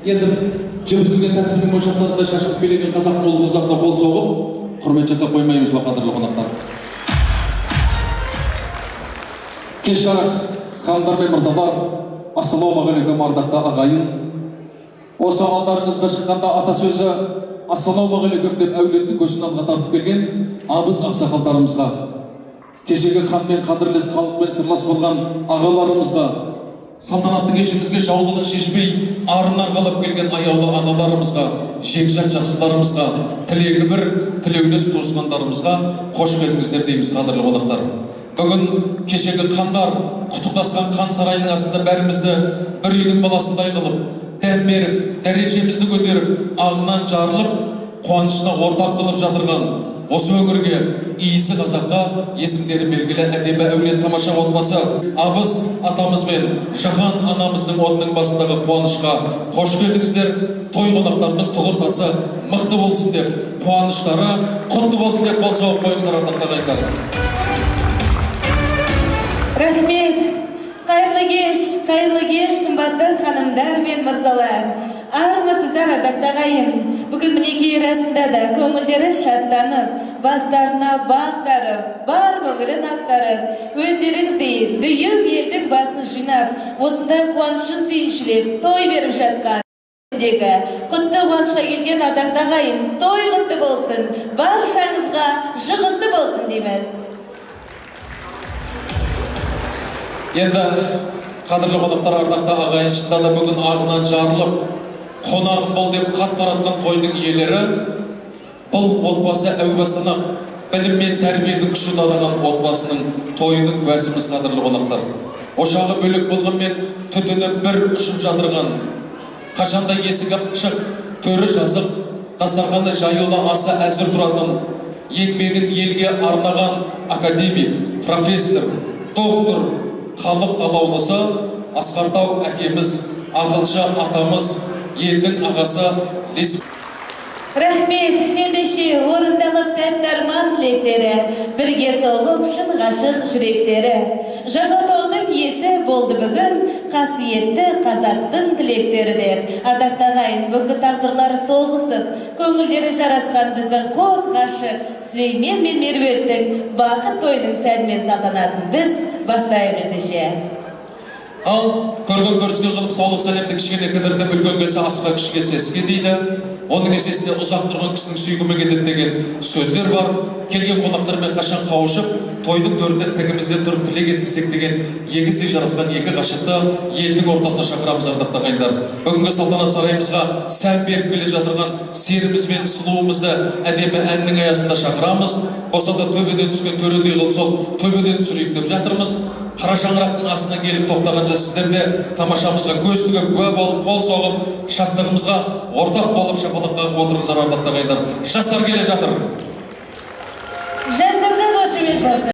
енді жүргізілген тәсілдің мойыншақтарында шашылып билеген қазақ ұл-қыздарына қол соғып, құрмет жасап қоймаймыз ба, қадірлі қонақтар. Кеш жарық, ханымдар мен мырзалар, ассалаумағалейкум ардақты ағайын. Осы алдарыңызға шыққанда ата сөзі ассалаумағалейкум деп әулеттің көшін алға тартып келген абыз ақсақалдарымызға, кешегі ханмен қадірлес халықпен сырлас болған ағаларымызға, салтанатты кешімізге жаулығын шешпей арын арқалап келген аяулы аналарымызға, жекжат жақсыларымызға, тілегі бір, тілеулес туысқандарымызға қош келдіңіздер дейміз, қадірлі қонақтар. Бүгін кешегі қандар құттықтасқан қан сарайының астында бәрімізді бір үйдің баласындай қылып, дәм беріп, дәрежемізді көтеріп, ағынан жарылып, қуанышына ортақ қылып жатырған осы өңірге иісі қазаққа есімдері белгілі әдемі әулет тамаша отбасы абыз атамыз бен жаһан анамыздың отының басындағы қуанышқа қош келдіңіздер. Той қонақтарының тұғыртасы мықты болсын деп, қуаныштары құтты болсын деп қол соғып қойыңыздар, ардақты ағайындар. Рахмет. Қайырлы кеш, қымбатты ханымдар мен мырзалар. Армысыздар, ардақты ағайын. Бүгін мінекей расында да көңілдері шаттанып, бастарына бақтарып, бар көңілін ақтарып, өздеріңіздей дүйім елдің басын жинап, осындай қуанышын сүйіншілеп, той беріп жатқан құтты қуанышқа келген ардақты ағайын, той құтты болсын, баршаңызға жұғысты болсын дейміз. Енді қадірлі қонақтар, ардақты ағайын, шынында да бүгін ағынан жарылып, қонағым бол деп қат таратқан тойдың иелері, бұл отбасы әубасына білім мен тәрбиенің күші дарыған отбасының тойының куәсіміз, қадірлі қонақтар. Ошағы бөлек болғанмен түтіні бір ұшып жатырған, қашанда есік ашық, төрі жазық, дастарханы жаюлы асы әзір тұратын, еңбегін елге арнаған академик, профессор, доктор, халық қалаулысы Асқартау әкеміз, ақылшы атамыз, елдің ағасы Лесіп. Рахмет, ендеше орындалып тәтті арман тілектері, бірге соғып шын ғашық жүректері. Жаңатаудың иесі болды бүгін қасиетті қазақтың тілектері деп. Ардақты ағайын, бүгінгі тағдырлары тоғысып, көңілдері жарасқан біздің қос ғашық Сүлеймен мен Меруерттің бақыт тойының сәнімен салтанатын біз бастаймыз ендеше. Ал көрген көріске қылып саулық сәлемді кішкене кідіртіп, үлкен келсе асқа, кіші келсе іске дейді. Оның есесінде ұзақ тұрған кісінің сүйгіме кетеді деген сөздер бар. Келген қонақтармен қашан қауышып, тойдың төрінде тігімізден тұрып тілек естісек деген егіздей жарасқан екі ғашықты елдің ортасына шақырамыз, ардақты ағайындар. Бүгінгі салтанат сарайымызға сән беріп келе жатырған серіміз бен сұлуымызды әдемі әннің аясында шақырамыз. Болса да төбеден түскен төредей қылып сол төбеден түсірейік деп жатырмыз. Қара шаңырақтың астына келіп тоқтағанша сіздер де тамашамызға көзтігі куә болып, қол соғып, шаттығымызға ортақ болып шапалақ қағып отырыңыздар, ардақты ағайындар. Жастар келе жатыр. Жастарға қошемет болсын.